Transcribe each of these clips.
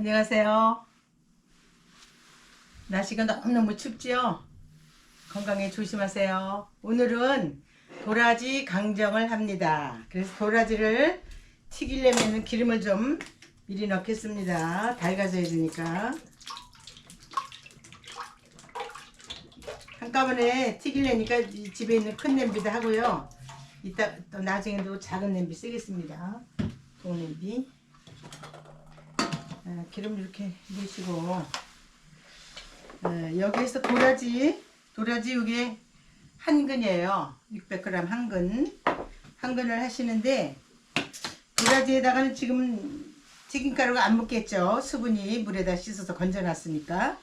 안녕하세요. 날씨가 너무너무 춥지요? 건강에 조심하세요. 오늘은 도라지 강정을 합니다. 그래서 도라지를 튀기려면 기름을 좀 미리 넣겠습니다. 달가져야 되니까. 한꺼번에 튀기려니까 집에 있는 큰 냄비도 하고요. 이따 또 나중에도 작은 냄비 쓰겠습니다. 동냄비. 기름 이렇게 넣으시고, 여기에서 도라지 이게 한 근이에요. 600g 한 근을 하시는데, 도라지에다가는 지금 튀김가루가 안 묻겠죠. 수분이 물에다 씻어서 건져놨으니까.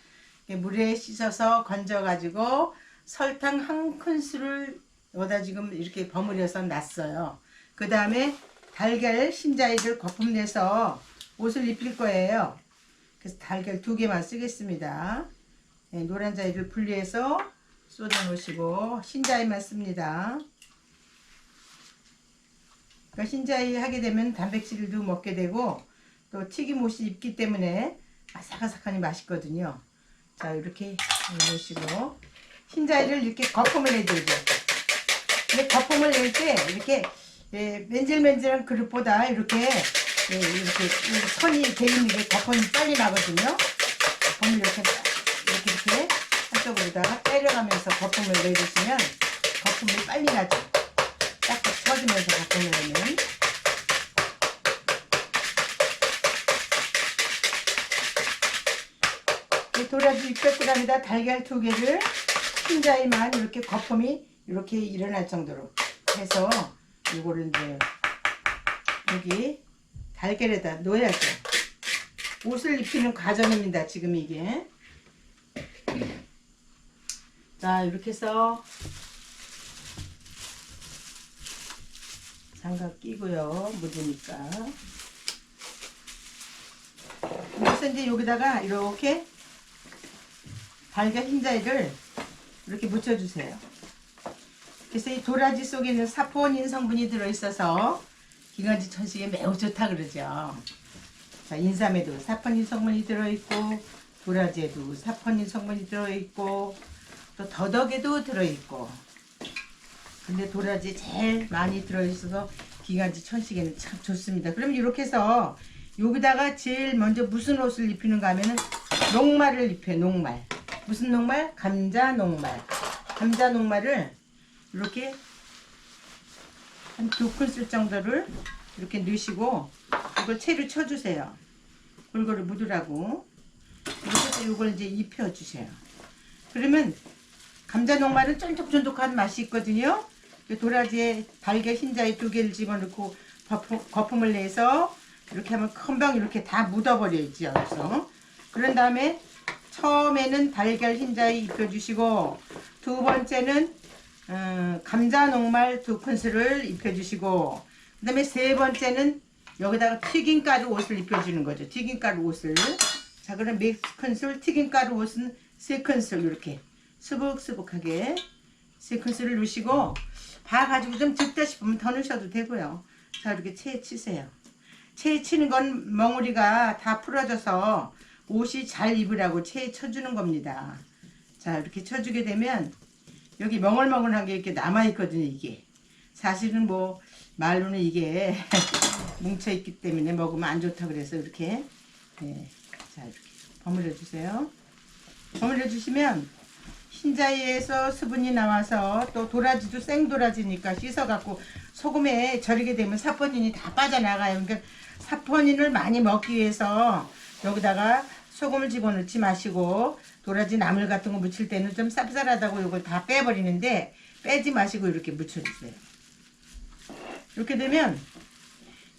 물에 씻어서 건져가지고 설탕 한 큰술을 여기다 지금 이렇게 버무려서 놨어요. 그 다음에 달걀 흰자위를 거품 내서 옷을 입힐 거예요. 그래서 달걀 2개만 쓰겠습니다. 노란 자위를 분리해서 쏟아 놓으시고 흰자위만 씁니다. 그러니까 흰자위 하게 되면 단백질도 먹게 되고 또 튀김옷이 입기 때문에 아삭아삭하니 맛있거든요. 자, 이렇게 넣으시고 흰자위를 이렇게 거품을 내줘야죠. 근데 거품을 낼 때 이렇게 맨질맨질한 그릇보다 이렇게 선이 돼 있는 게 거품이 빨리 나거든요. 거품을 이렇게 한쪽으로다가 때려가면서 거품을 내주시면 거품이 빨리 나죠. 딱딱 쳐주면서 거품을 내면. 도라지 600g에다 달걀 2개를 흰자위만 이렇게 거품이 이렇게 일어날 정도로 해서 이거를 이제 여기 달걀에다 넣어야죠. 옷을 입히는 과정입니다. 지금 이게. 자, 이렇게 해서 장갑 끼고요. 묻으니까. 그래서 이제 여기다가 이렇게 달걀 흰자위를 이렇게 묻혀주세요. 그래서 이 도라지 속에는 사포닌 성분이 들어있어서 기관지 천식에 매우 좋다 그러죠. 자, 인삼에도 사포닌 성분이 들어있고 도라지에도 사포닌 성분이 들어있고 또 더덕에도 들어있고, 근데 도라지 제일 많이 들어있어서 기관지 천식에는 참 좋습니다. 그럼 이렇게 해서 여기다가 제일 먼저 무슨 옷을 입히는가 하면은 녹말을 입혀요. 녹말. 무슨 녹말? 감자 녹말. 감자 녹말을 이렇게 한 2큰술 정도를 이렇게 넣으시고 이걸 채로 쳐주세요. 골고루 묻으라고. 이렇게 해서 이걸 이제 입혀주세요. 그러면 감자 녹말은 쫀득쫀득한 맛이 있거든요. 도라지에 달걀 흰자위 2개를 집어넣고 거품을 내서 이렇게 하면 금방 이렇게 다 묻어버려야지. 여기서. 그런 다음에 처음에는 달걀 흰자위 입혀주시고 두 번째는 감자 녹말 2큰술을 입혀주시고 그 다음에 세 번째는 여기다가 튀김가루 옷을 입혀주는 거죠. 튀김가루 옷을. 자, 그럼 몇 큰술? 튀김가루 옷은 3큰술 이렇게 수북수북하게 3큰술을 넣으시고 봐가지고 좀 적다 싶으면 더 넣으셔도 되고요. 자, 이렇게 체에 치세요. 체에 치는 건 멍우리가 다 풀어져서 옷이 잘 입으라고 체에 쳐주는 겁니다. 자, 이렇게 쳐주게 되면 여기 멍얼멍얼한 게 이렇게 남아있거든요. 이게 사실은 뭐 말로는 이게 뭉쳐있기 때문에 먹으면 안 좋다 그래서 이렇게 자, 이렇게 버무려 주세요. 버무려 주시면 흰자위에서 수분이 나와서 또 도라지도 생도라지니까 씻어갖고 소금에 절이게 되면 사포닌이 다 빠져나가요. 그러니까 사포닌을 많이 먹기 위해서 여기다가 소금을 집어넣지 마시고 도라지 나물 같은 거 묻힐 때는 좀 쌉쌀하다고 이걸 다 빼버리는데 빼지 마시고 이렇게 묻혀주세요. 이렇게 되면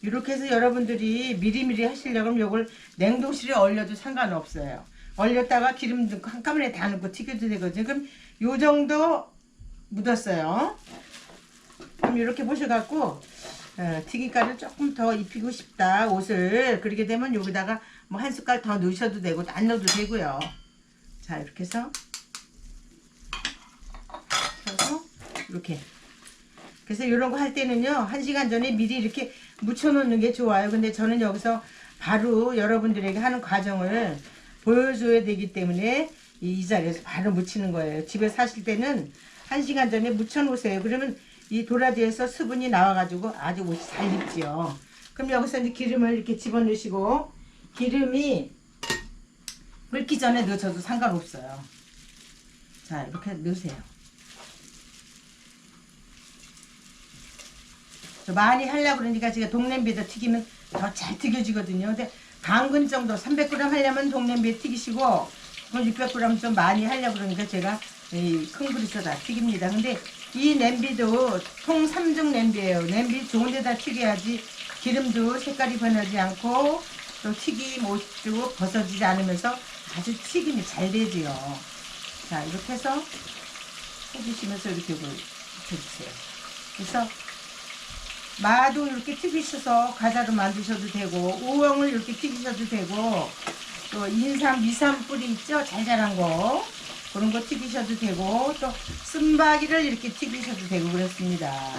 이렇게 해서 여러분들이 미리미리 하시려면 이걸 냉동실에 얼려도 상관없어요. 얼렸다가 기름 넣고 한꺼번에 다 넣고 튀겨도 되거든요. 그럼 요 정도 묻었어요. 그럼 이렇게 보셔갖고 튀김가루를 조금 더 입히고 싶다 옷을, 그렇게 되면 여기다가 뭐 한 숟갈 더 넣으셔도 되고 안 넣어도 되고요. 자, 이렇게 해서 이렇게. 그래서 이런 거 할 때는요 1시간 전에 미리 이렇게 묻혀 놓는 게 좋아요. 근데 저는 여기서 바로 여러분들에게 하는 과정을 보여줘야 되기 때문에 이 자리에서 바로 묻히는 거예요. 집에 사실 때는 1시간 전에 묻혀 놓으세요. 그러면 이 도라지에서 수분이 나와가지고 아주 옷이 잘 입지요. 그럼 여기서 이제 기름을 이렇게 집어넣으시고, 기름이 끓기 전에 넣으셔도 상관없어요. 자, 이렇게 넣으세요. 많이 하려고 그러니까 제가 동냄비에다 튀기면 더 잘 튀겨지거든요. 근데 반근 정도 300g 하려면 동냄비에 튀기시고, 600g 좀 많이 하려고 그러니까 제가 이 큰 그릇에다 튀깁니다. 근데 이 냄비도 통 3중 냄비예요. 냄비 좋은 데다 튀겨야지 기름도 색깔이 변하지 않고 또 튀김 옷도 벗어지지 않으면서 아주 튀김이 잘 되지요. 자, 이렇게 해서 해주시면서 이렇게 붙여주세요. 그래서 마도 이렇게 튀기셔서 과자로 만드셔도 되고, 우엉을 이렇게 튀기셔도 되고, 또 인삼, 미삼 뿌리 있죠? 잘 자란 거. 그런 거 튀기셔도 되고, 또 쓴바귀를 이렇게 튀기셔도 되고 그렇습니다.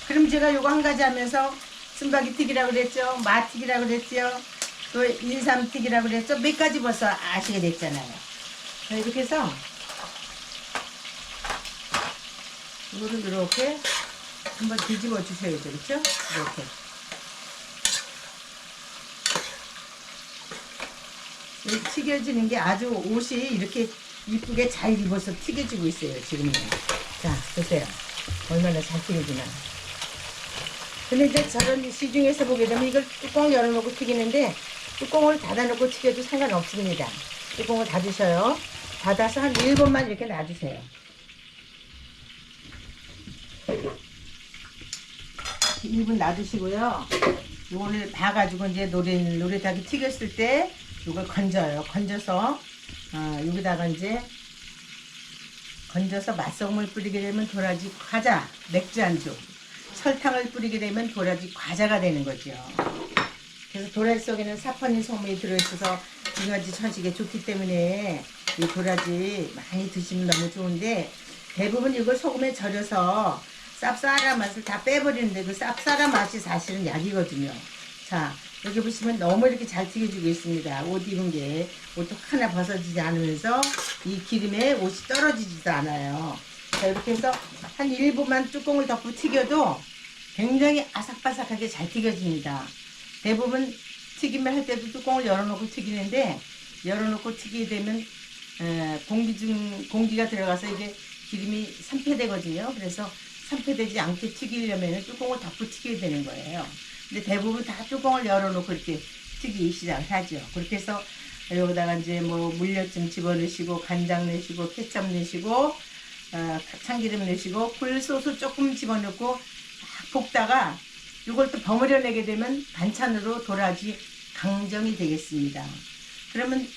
그럼 제가 요거 한 가지 하면서 쓴바귀 튀기라고 그랬죠? 마 튀기라고 그랬죠? 또 인삼 튀기라고 그랬죠? 몇 가지 벌써 아시게 됐잖아요. 자, 이렇게 해서 이거를 이렇게 한번 뒤집어 주셔야죠. 그렇죠? 이렇게. 튀겨지는 게 아주 옷이 이렇게 이쁘게 잘 입어서 튀겨지고 있어요. 지금은. 자, 보세요. 얼마나 잘 튀겨지나. 근데 이제 저런 시중에서 보게 되면 이걸 뚜껑 열어놓고 튀기는데, 뚜껑을 닫아놓고 튀겨도 상관없습니다. 뚜껑을 닫으셔요. 닫아서 한 1분만 이렇게 놔주세요. 1분 놔두시고요. 이거를 봐가지고 이제 노릇하게 튀겼을 때 이걸 건져요. 건져서 여기다가 이제 건져서 맛소금을 뿌리게 되면 도라지 과자, 맥주 안주, 설탕을 뿌리게 되면 도라지 과자가 되는 거죠. 그래서 도라지 속에는 사포닌 성분이 들어있어서 이가지 처지게 좋기 때문에 이 도라지 많이 드시면 너무 좋은데, 대부분 이걸 소금에 절여서 쌉쌀한 맛을 다 빼버리는데 그 쌉쌀한 맛이 사실은 약이거든요. 자, 여기 보시면 너무 이렇게 잘 튀겨지고 있습니다. 옷 입은 게 옷도 하나 벗어지지 않으면서 이 기름에 옷이 떨어지지도 않아요. 자, 이렇게 해서 한 1분만 뚜껑을 덮고 튀겨도 굉장히 아삭바삭하게 잘 튀겨집니다. 대부분 튀김을 할 때도 뚜껑을 열어놓고 튀기는데, 열어놓고 튀기게 되면 공기가 들어가서 이게 기름이 산패되거든요. 그래서 산패되지 않게 튀기려면 뚜껑을 덮고 튀겨야 되는 거예요. 근데 대부분 다 뚜껑을 열어놓고 이렇게 튀기기 시작을 하죠. 그렇게 해서 여기다가 이제 뭐 물엿 좀 집어넣으시고, 간장 넣으시고, 케첩 넣으시고, 참기름 넣으시고, 굴소스 조금 집어넣고 막 볶다가 이걸 또 버무려내게 되면 반찬으로 도라지 강정이 되겠습니다. 그러면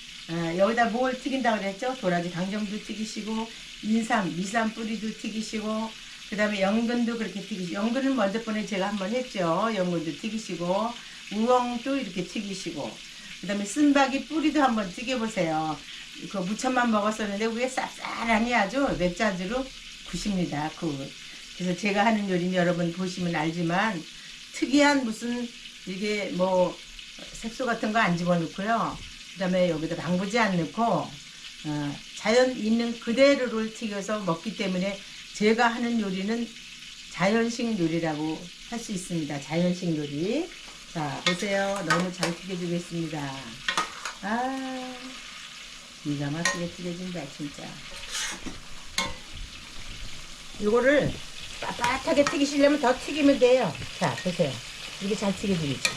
여기다 뭘 튀긴다고 그랬죠? 도라지 강정도 튀기시고, 인삼, 미삼 뿌리도 튀기시고, 그 다음에 연근도 그렇게 튀기시고, 연근은 먼저 번에 제가 한번 했죠. 연근도 튀기시고, 우엉도 이렇게 튀기시고, 그 다음에 쓴바귀 뿌리도 한번 튀겨보세요. 그 무쳐만 먹었었는데 위에 쌉쌀하니 아주 맥자주로 굿입니다. 굿. 그래서 제가 하는 요리는 여러분 보시면 알지만, 특이한 무슨 이게 뭐 색소 같은 거 안 집어넣고요. 그 다음에 여기다 방부제 안 넣고 자연 있는 그대로를 튀겨서 먹기 때문에 제가 하는 요리는 자연식 요리라고 할 수 있습니다. 자연식 요리. 자, 보세요. 너무 잘 튀겨지고 있습니다. 아, 기가 막히게 튀겨진다 진짜. 이거를 빳빳하게 튀기시려면 더 튀기면 돼요. 자, 보세요. 이렇게 잘 튀겨지겠죠.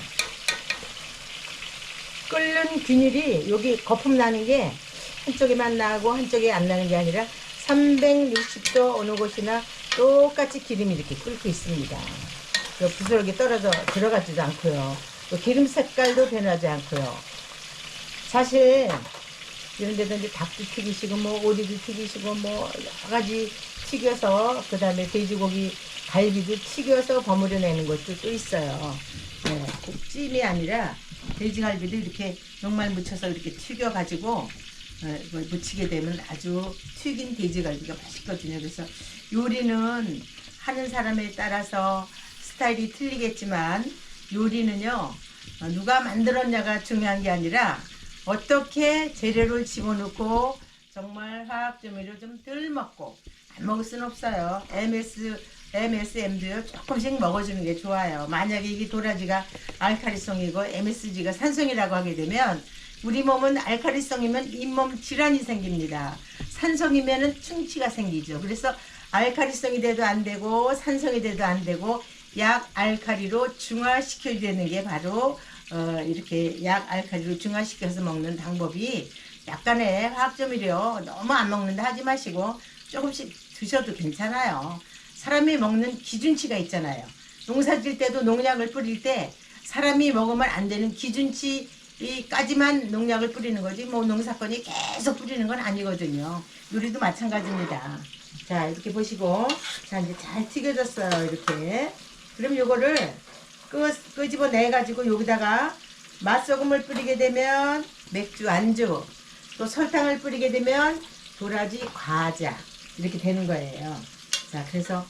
끓는 균일이 여기 거품 나는 게 한쪽에만 나고 한쪽에 안 나는 게 아니라 360도 어느 곳이나 똑같이 기름이 이렇게 끓고 있습니다. 부스러기 떨어져 들어가지도 않고요. 기름 색깔도 변하지 않고요. 사실 이런 데도 이제 닭도 튀기시고 뭐 오리도 튀기시고 뭐 여러 가지 튀겨서, 그 다음에 돼지고기 갈비도 튀겨서 버무려내는 것도 또 있어요. 네, 꼭 찜이 아니라 돼지갈비도 이렇게 녹말 묻혀서 이렇게 튀겨가지고 무치게 되면 아주 튀긴 돼지갈비가 맛있거든요. 그래서 요리는 하는 사람에 따라서 스타일이 틀리겠지만 요리는요, 누가 만들었냐가 중요한 게 아니라 어떻게 재료를 집어넣고 정말 화학조미료 좀 덜 먹고, 안 먹을 수는 없어요. MSM도요 조금씩 먹어주는 게 좋아요. 만약에 이게 도라지가 알칼리성이고 MSG가 산성이라고 하게 되면 우리 몸은 알칼리성이면 잇몸 질환이 생깁니다. 산성이면은 충치가 생기죠. 그래서 알칼리성이 돼도 안 되고 산성이 돼도 안 되고 약 알칼리로 중화시켜야 되는 게 바로 이렇게 약 알칼리로 중화시켜서 먹는 방법이, 약간의 화학조미료 너무 안 먹는다 하지 마시고 조금씩 드셔도 괜찮아요. 사람이 먹는 기준치가 있잖아요. 농사 질 때도 농약을 뿌릴 때 사람이 먹으면 안 되는 기준치까지만 농약을 뿌리는 거지, 뭐 농사건이 계속 뿌리는 건 아니거든요. 요리도 마찬가지입니다. 자, 이렇게 보시고, 자, 이제 잘 튀겨졌어요. 이렇게. 그럼 요거를 끄집어내 가지고 여기다가 맛소금을 뿌리게 되면 맥주 안주, 또 설탕을 뿌리게 되면 도라지 과자, 이렇게 되는 거예요. 자, 그래서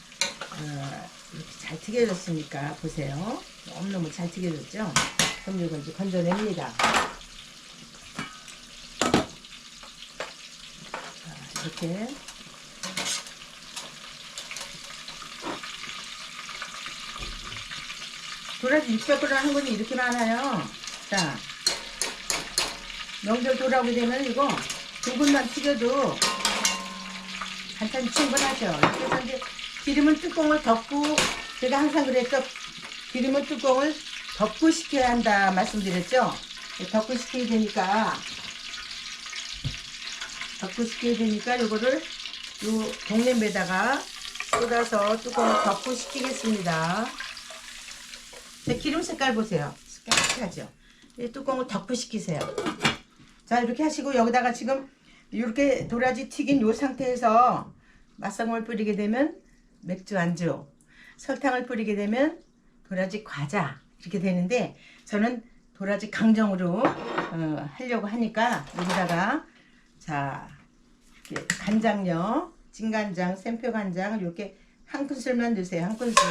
이렇게 잘 튀겨졌으니까 보세요. 너무너무 잘 튀겨졌죠? 그럼 이거 이제 건져냅니다. 자, 이렇게. 도라지 600g 한 건이 이렇게 많아요. 자, 명절 돌아오게 되면 이거 두 분만 튀겨도 간단히 충분하죠. 그래서 이제 기름은 뚜껑을 덮고, 제가 항상 그랬죠. 기름은 뚜껑을 덮고 식혀야 한다 말씀드렸죠. 덮고 식혀야 되니까 요거를 요 동냄비에다가 쏟아서 뚜껑을 덮고 식히겠습니다. 기름 색깔 보세요. 깨끗하죠. 이 뚜껑을 덮고 식히세요. 자, 이렇게 하시고 여기다가 지금 이렇게 도라지 튀긴 요 상태에서 맛소금을 뿌리게 되면 맥주 안주, 설탕을 뿌리게 되면 도라지 과자, 이렇게 되는데 저는 도라지 강정으로 하려고 하니까 여기다가, 자, 이렇게 간장요, 진간장, 샘표간장 이렇게 한 큰술만 넣으세요. 한 큰술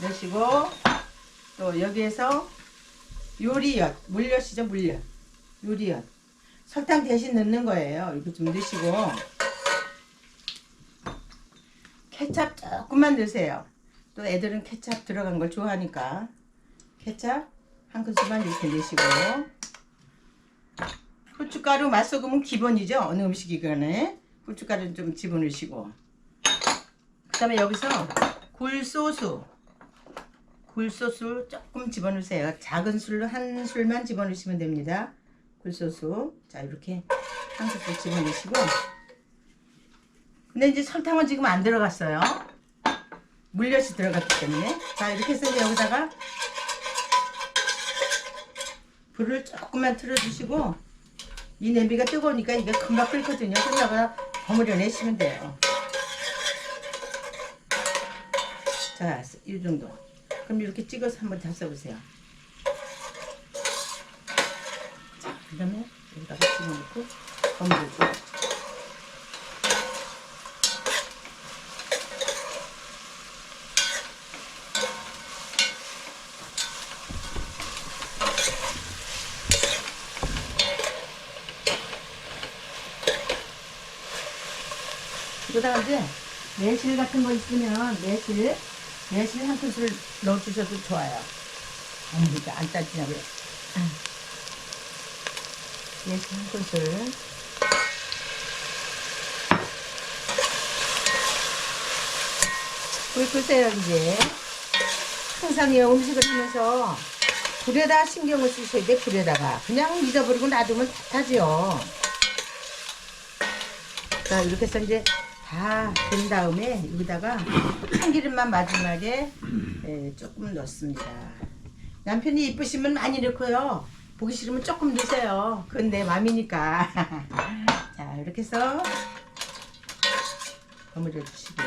넣으시고, 또 여기에서 요리엿, 물엿이죠, 물엿, 요리엿, 설탕 대신 넣는 거예요. 이거 좀 넣으시고, 케찹 조금만 넣으세요. 또 애들은 케찹 들어간 걸 좋아하니까 케찹 한 큰술만 이렇게 넣으시고, 후춧가루, 맛소금은 기본이죠. 어느 음식이거나 후춧가루는 좀 집어넣으시고, 그 다음에 여기서 굴소스 조금 집어넣으세요. 작은 술로 한 술만 집어넣으시면 됩니다. 굴소스. 자, 이렇게 한 큰술 집어넣으시고, 근데 이제 설탕은 지금 안 들어갔어요. 물엿이 들어갔기 때문에. 자, 이렇게 해서 이제 여기다가 불을 조금만 틀어주시고, 이 냄비가 뜨거우니까 이게 금방 끓거든요. 그러다가 버무려 내시면 돼요. 자, 이 정도. 그럼 이렇게 찍어서 한번 잡숴보세요. 자, 그 다음에 여기다가 집어넣고 버무려줘. 여기다가 이제 매실 같은 거 있으면 매실 한 큰술 넣어주셔도 좋아요. 그러니까 안 따지냐고요. 매실 한 큰술. 불 끄세요. 이제 항상 이 음식을 하면서 불에다 신경을 쓰셔야 돼. 불에다가 그냥 잊어버리고 놔두면 다 타죠. 자, 이렇게 해서 이제 다 된 다음에 여기다가 참기름만 마지막에 조금 넣습니다. 남편이 이쁘시면 많이 넣고요. 보기 싫으면 조금 넣으세요. 그건 내 맘이니까. 자, 이렇게 해서 버무려 주시고.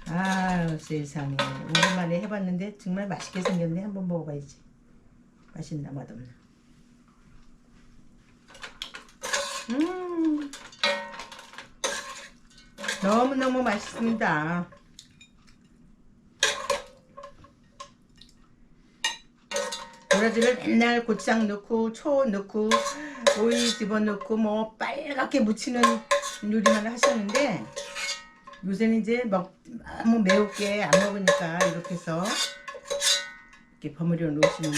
아유, 세상에. 오랜만에 해봤는데 정말 맛있게 생겼네. 한번 먹어봐야지. 맛있나 맛없나. 너무너무 맛있습니다. 도라지를 맨날 고추장 넣고 초 넣고 오이 집어넣고 뭐 빨갛게 무치는 요리만 하셨는데 요새는 이제 너무 매우게 안 먹으니까 이렇게 해서 이렇게 버무려 놓으시면요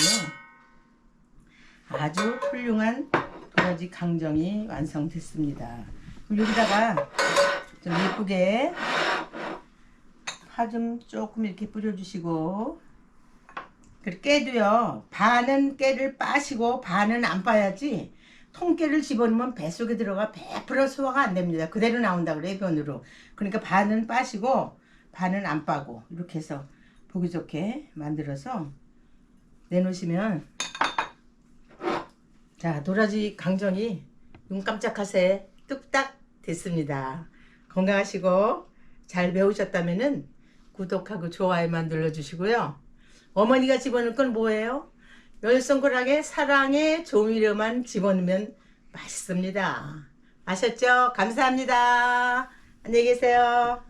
아주 훌륭한 도라지 강정이 완성됐습니다. 그럼 여기다가 좀 예쁘게 파 좀 조금 이렇게 뿌려주시고, 그리고 깨도요 반은 깨를 빠시고 반은 안 빠야지 통깨를 집어넣으면 뱃속에 들어가 100% 소화가 안 됩니다. 그대로 나온다 그래요, 변으로. 그러니까 반은 빠시고 반은 안 빠고 이렇게 해서 보기 좋게 만들어서 내놓으시면, 자, 도라지 강정이 눈 깜짝하세 뚝딱 됐습니다. 건강하시고 잘 배우셨다면은 구독하고 좋아요만 눌러주시고요. 어머니가 집어넣을 건 뭐예요? 10손가락에 사랑의 조미료만 집어넣으면 맛있습니다. 아셨죠? 감사합니다. 안녕히 계세요.